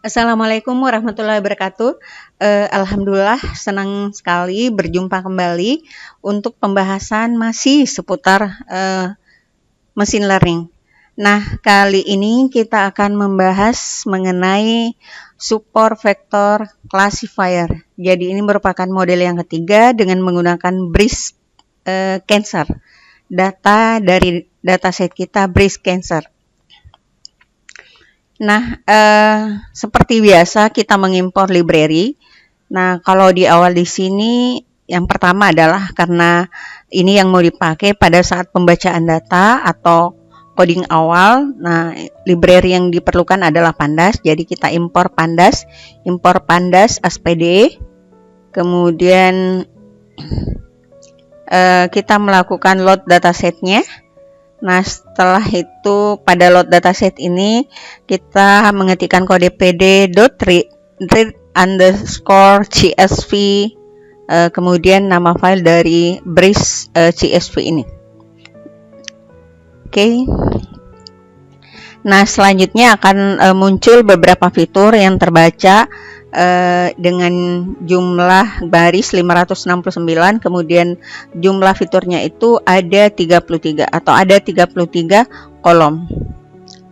Assalamualaikum warahmatullahi wabarakatuh. Alhamdulillah senang sekali berjumpa kembali untuk pembahasan masih seputar machine learning. Nah, kali ini kita akan membahas mengenai support vector classifier. Jadi ini merupakan model yang ketiga dengan menggunakan breast cancer. Data dari dataset kita breast cancer. Nah, seperti biasa kita mengimpor library. Nah, kalau di awal di sini yang pertama adalah karena ini yang mau dipakai pada saat pembacaan data atau coding awal. Nah, library yang diperlukan adalah Pandas. Jadi kita impor Pandas SPD. Kemudian kita melakukan load datasetnya. Nah, setelah itu pada load dataset ini kita mengetikkan kode pd.read_csv, kemudian nama file dari breast csv ini. Oke. Nah, selanjutnya akan muncul beberapa fitur yang terbaca dengan jumlah baris 569, kemudian jumlah fiturnya itu ada 33 atau ada 33 kolom.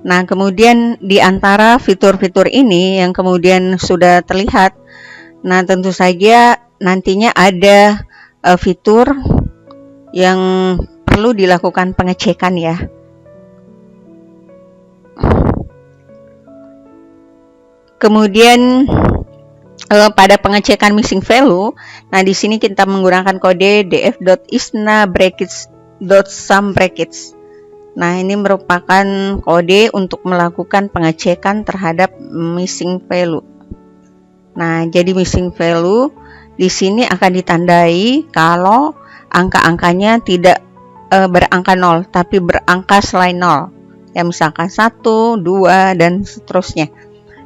Nah, kemudian di antara fitur-fitur ini yang kemudian sudah terlihat, nah tentu saja nantinya ada fitur yang perlu dilakukan pengecekan ya. Kemudian pada pengecekan missing value, nah di sini kita menggunakan kode df.isna_brackets.sum brackets. Nah, ini merupakan kode untuk melakukan pengecekan terhadap missing value. Nah, jadi missing value di sini akan ditandai kalau angka-angkanya tidak berangka 0, tapi berangka selain 0. Ya, misalkan 1, 2, dan seterusnya.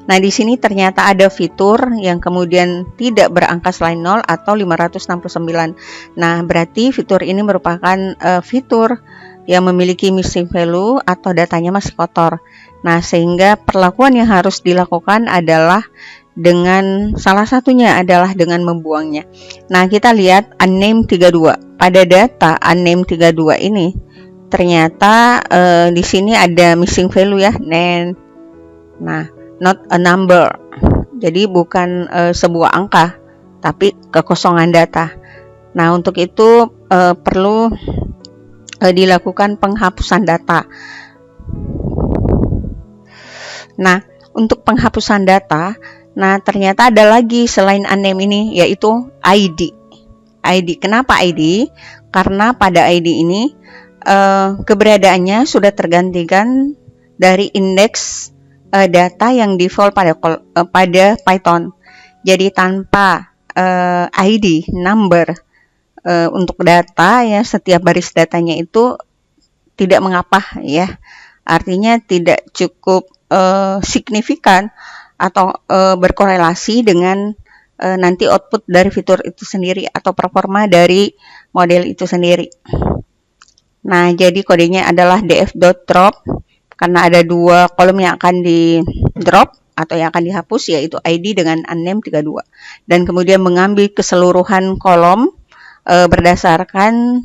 Nah, di sini ternyata ada fitur yang kemudian tidak berangka selain 0 atau 569. Nah, berarti fitur ini merupakan fitur yang memiliki missing value atau datanya masih kotor. Nah, sehingga perlakuan yang harus dilakukan adalah dengan salah satunya adalah dengan membuangnya. Nah, kita lihat unnamed 32. Pada data unnamed 32 ini ternyata di sini ada missing value ya, nah, not a number. Jadi bukan sebuah angka, tapi kekosongan data. Nah, untuk itu perlu dilakukan penghapusan data. Nah, untuk penghapusan data, nah ternyata ada lagi selain unnamed ini, yaitu ID. Kenapa ID? Karena pada ID ini keberadaannya sudah tergantikan dari indeks data yang default pada Python. Jadi tanpa ID number untuk data ya, setiap baris datanya itu tidak mengapa ya. Artinya tidak cukup signifikan atau berkorelasi dengan nanti output dari fitur itu sendiri atau performa dari model itu sendiri. Nah, jadi kodenya adalah df.drop. Karena ada dua kolom yang akan di drop atau yang akan dihapus, yaitu ID dengan unnamed 32. Dan kemudian mengambil keseluruhan kolom berdasarkan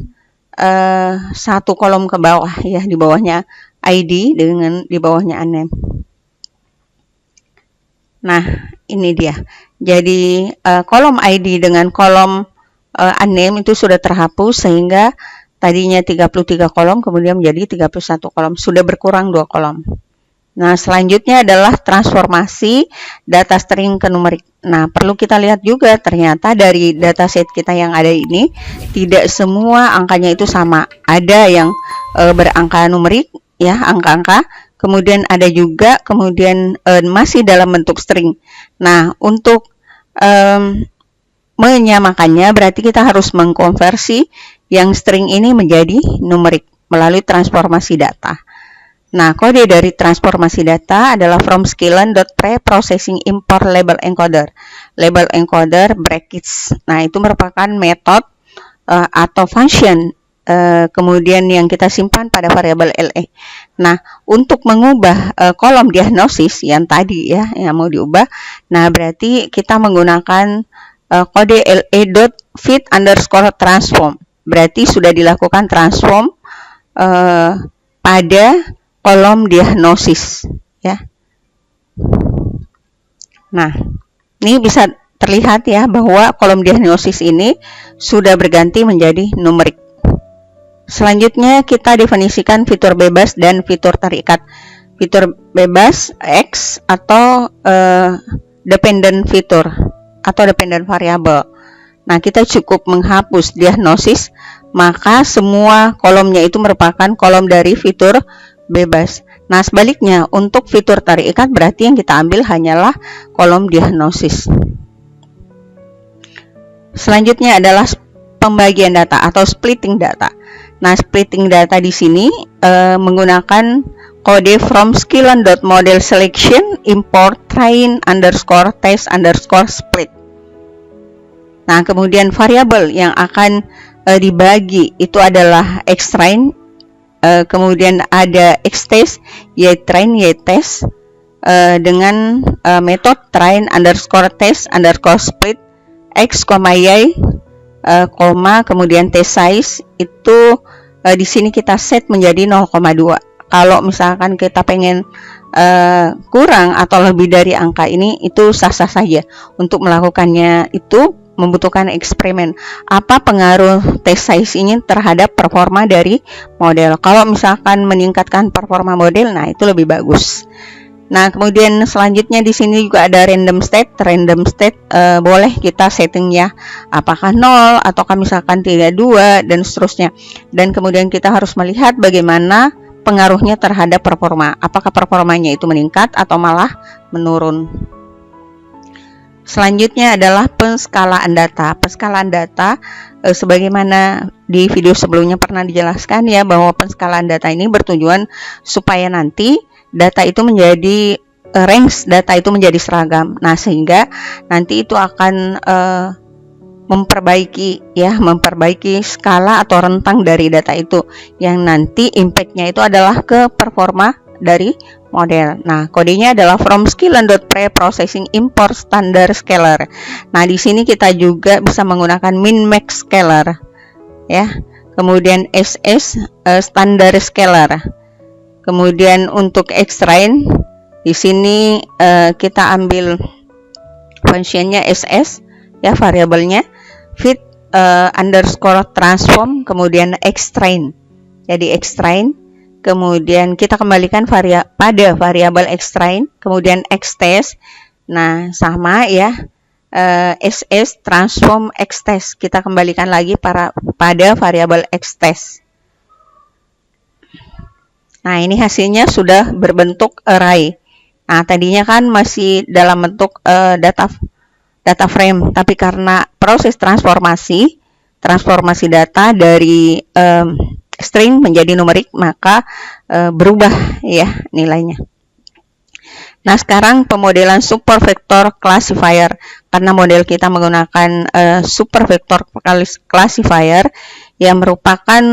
satu kolom ke bawah ya, di bawahnya ID dengan di bawahnya unnamed. Nah, ini dia. Jadi kolom ID dengan kolom unnamed itu sudah terhapus sehingga tadinya 33 kolom kemudian menjadi 31 kolom, sudah berkurang 2 kolom. Nah, selanjutnya adalah transformasi data string ke numerik. Nah, perlu kita lihat juga ternyata dari dataset kita yang ada ini tidak semua angkanya itu sama. Ada yang berangka numerik ya, angka-angka, kemudian ada juga kemudian masih dalam bentuk string. Nah, untuk menyamakannya berarti kita harus mengkonversi yang string ini menjadi numerik melalui transformasi data. Nah, kode dari transformasi data adalah from sklearn.preprocessing import label encoder. Label encoder brackets. Nah, itu merupakan metode atau function kemudian yang kita simpan pada variabel LE. Nah, untuk mengubah kolom diagnosis yang tadi ya, yang mau diubah, nah berarti kita menggunakan kode LE.fit_transform. Berarti sudah dilakukan transform pada kolom diagnosis ya. Nah, ini bisa terlihat ya bahwa kolom diagnosis ini sudah berganti menjadi numerik. Selanjutnya kita definisikan fitur bebas dan fitur terikat. Fitur bebas X atau dependent fitur atau dependent variable. Nah, kita cukup menghapus diagnosis, maka semua kolomnya itu merupakan kolom dari fitur bebas. Nah, sebaliknya untuk fitur terikat berarti yang kita ambil hanyalah kolom diagnosis. Selanjutnya adalah pembagian data atau splitting data. Nah, splitting data di sini menggunakan kode from sklearn.model selection import train underscore test underscore split. Nah, kemudian variabel yang akan dibagi itu adalah xtrain, kemudian ada xtest, ytrain, ytest dengan metode train underscore test underscore split x, y, kemudian test size itu di sini kita set menjadi 0,2. Kalau misalkan kita pengen kurang atau lebih dari angka ini, itu sah-sah saja. Untuk melakukannya itu membutuhkan eksperimen. Apa pengaruh test size ini terhadap performa dari model? Kalau misalkan meningkatkan performa model, nah itu lebih bagus. Nah, kemudian selanjutnya di sini juga ada random state. Random state boleh kita settingnya apakah 0 ataukah misalkan 32 dan seterusnya. Dan kemudian kita harus melihat bagaimana pengaruhnya terhadap performa. Apakah performanya itu meningkat atau malah menurun. Selanjutnya adalah penskalaan data. Penskalaan data sebagaimana di video sebelumnya pernah dijelaskan ya, bahwa penskalaan data ini bertujuan supaya nanti data itu menjadi range data itu menjadi seragam. Nah, sehingga nanti itu akan memperbaiki skala atau rentang dari data itu, yang nanti impact-nya itu adalah ke performa dari model. Nah, kodenya adalah from sklearn.preprocessing import standard scalar. Nah, di sini kita juga bisa menggunakan min max scalar ya. Kemudian SS standard scalar. Kemudian untuk xtrain di sini kita ambil functionnya SS ya, variabelnya fit underscore transform, kemudian xtrain. Jadi xtrain, kemudian kita kembalikan pada variabel xtrain, kemudian xtest. Nah, sama ya, SS transform xtest, kita kembalikan lagi pada variabel xtest. Nah, ini hasilnya sudah berbentuk array. Nah, tadinya kan masih dalam bentuk data frame, tapi karena proses transformasi data dari string menjadi numerik, maka berubah ya nilainya. Nah, sekarang pemodelan super vector classifier. Karena model kita menggunakan super vector classifier yang merupakan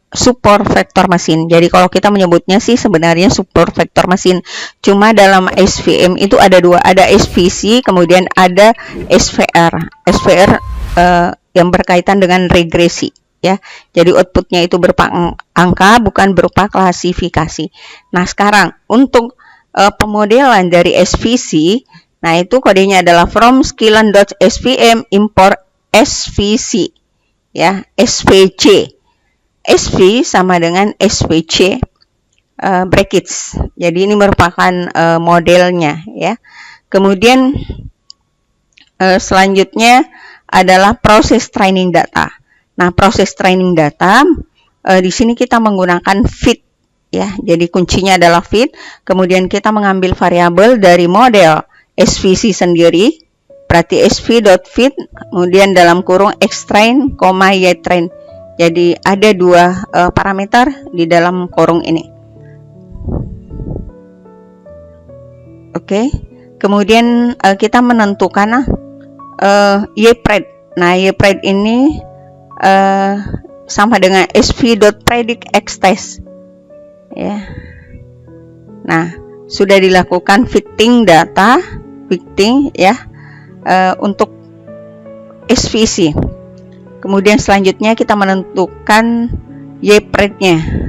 super vector machine. Jadi kalau kita menyebutnya sih sebenarnya super vector machine. Cuma dalam SVM itu ada dua, ada SVC, kemudian ada SVR. SVR yang berkaitan dengan regresi. Ya, jadi outputnya itu berupa angka, bukan berupa klasifikasi. Nah, sekarang untuk pemodelan dari SVC, nah itu kodenya adalah from sklearn.svm import SVC, ya, SVC. SV sama dengan SVC brackets. Jadi ini merupakan modelnya, ya. Kemudian selanjutnya adalah proses training data. Nah, proses training data di sini kita menggunakan fit, ya. Jadi kuncinya adalah fit. Kemudian kita mengambil variabel dari model SVC sendiri, berarti sv.fit, kemudian dalam kurung xtrain, ytrain. Jadi ada dua parameter di dalam kurung ini. Oke. Kemudian kita menentukan YPRED. Nah, YPRED ini sama dengan sv.predictXtest ya. Nah, sudah dilakukan fitting data ya untuk SVC. Kemudian selanjutnya kita menentukan YPRED-nya.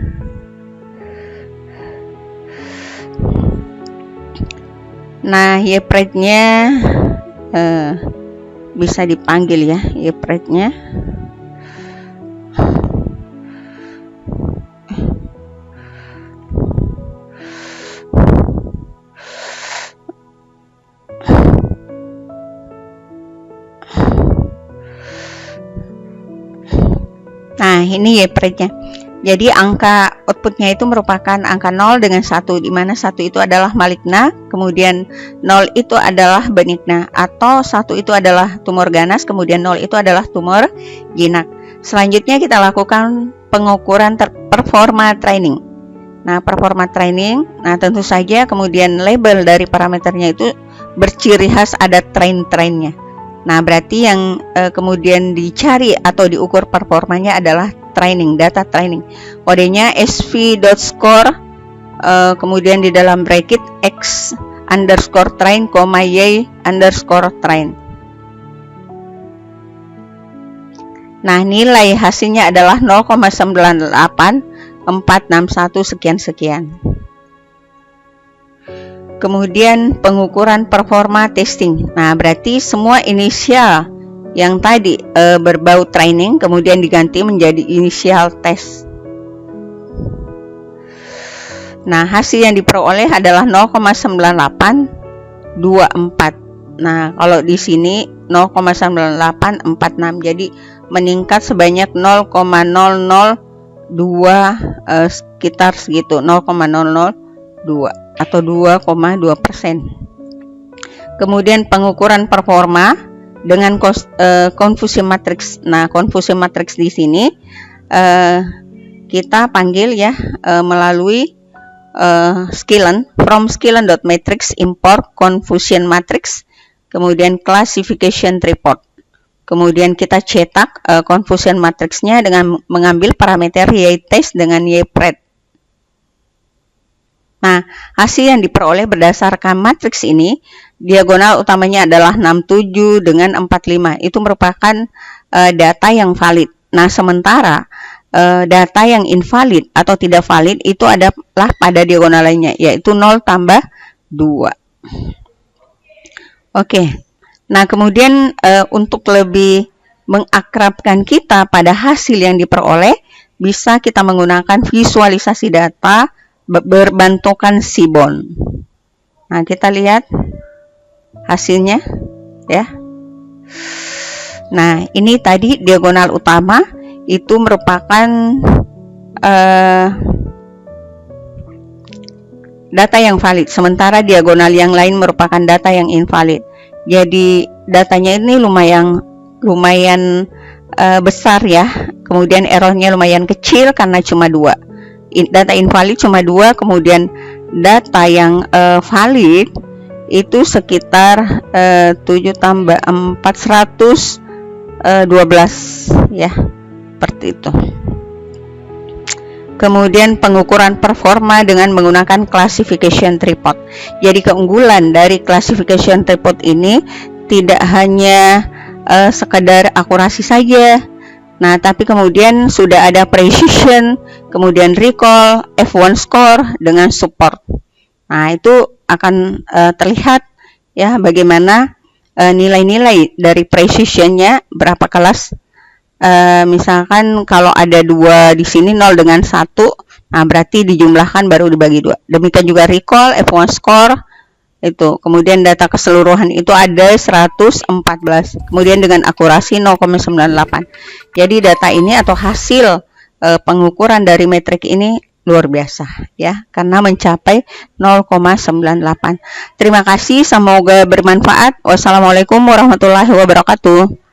Nah, YPRED-nya bisa dipanggil ya, YPRED-nya. Nah, ini YPRED-nya. Jadi angka outputnya itu merupakan angka 0 dengan 1, di mana 1 itu adalah maligna, kemudian 0 itu adalah benigna, atau 1 itu adalah tumor ganas, kemudian 0 itu adalah tumor jinak. Selanjutnya kita lakukan pengukuran performa training. Nah, performa training, nah tentu saja kemudian label dari parameternya itu berciri khas ada train-trainnya. Nah, berarti yang kemudian dicari atau diukur performanya adalah training, data training. Kodenya sv.score, kemudian di dalam bracket x underscore train, y underscore train. Nah, nilai hasilnya adalah 0,98461 sekian-sekian. Kemudian pengukuran performa testing. Nah, berarti semua inisial yang tadi berbau training kemudian diganti menjadi inisial test. Nah, hasil yang diperoleh adalah 0,9824. Nah, kalau di sini 0,9846, jadi meningkat sebanyak 0,002 sekitar segitu, 0,002 atau 2,2%. Kemudian pengukuran performa dengan confusion matrix. Nah, confusion matrix di sini kita panggil ya melalui skillen, from skillen.matrix import confusion matrix, kemudian classification report. Kemudian kita cetak confusion matrixnya dengan mengambil parameter y-test dengan y-pred. Nah, hasil yang diperoleh berdasarkan matriks ini, diagonal utamanya adalah 67 dengan 45. Itu merupakan data yang valid. Nah, sementara data yang invalid atau tidak valid itu adalah pada diagonal lainnya, yaitu 0 tambah 2. Oke. Nah, kemudian untuk lebih mengakrabkan kita pada hasil yang diperoleh, bisa kita menggunakan visualisasi data berbentukan Seaborn. Nah, kita lihat hasilnya ya. Nah, ini tadi diagonal utama itu merupakan data yang valid, sementara diagonal yang lain merupakan data yang invalid. Jadi datanya ini lumayan besar ya. Kemudian errornya lumayan kecil karena cuma 2. Data invalid cuma 2, kemudian data yang valid itu sekitar 7 tambah 4 112 ya, seperti itu. Kemudian pengukuran performa dengan menggunakan classification report. Jadi keunggulan dari classification report ini tidak hanya sekedar akurasi saja. Nah, tapi kemudian sudah ada precision, kemudian recall, F1 score dengan support. Nah, itu akan terlihat ya bagaimana nilai-nilai dari precisionnya berapa kelas. Misalkan kalau ada 2 di sini 0 dengan 1, nah berarti dijumlahkan baru dibagi 2. Demikian juga recall, F1 score itu. Kemudian data keseluruhan itu ada 114. Kemudian dengan akurasi 0,98. Jadi data ini atau hasil pengukuran dari metrik ini luar biasa ya, karena mencapai 0,98. Terima kasih, semoga bermanfaat. Wassalamualaikum warahmatullahi wabarakatuh.